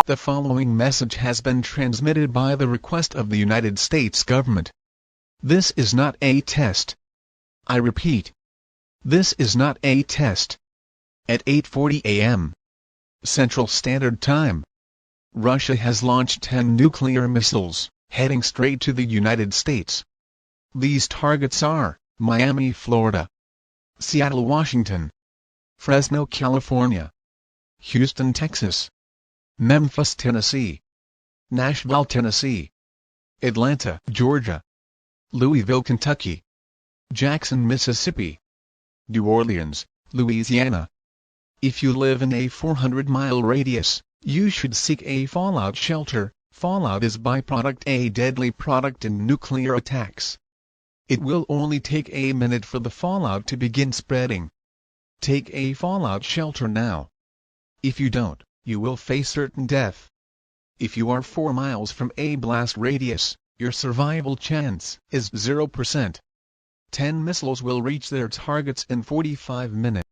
The following message has been transmitted by the request of the United States government. This is not a test. I repeat. This is not a test. At 8:40 a.m. Central Standard Time, Russia has launched 10 nuclear missiles, heading straight to the United States. These targets are Miami, Florida; Seattle, Washington; Fresno, California; Houston, Texas; Memphis, Tennessee; Nashville, Tennessee; Atlanta, Georgia; Louisville, Kentucky; Jackson, Mississippi; New Orleans, Louisiana. If you live in a 400-mile radius, you should seek a fallout shelter. Fallout is byproduct, a deadly product in nuclear attacks. It will only take a minute for the fallout to begin spreading. Take a fallout shelter now. If you don't, you will face certain death. If you are 4 miles from a blast radius, your survival chance is 0%. 10 missiles will reach their targets in 45 minutes.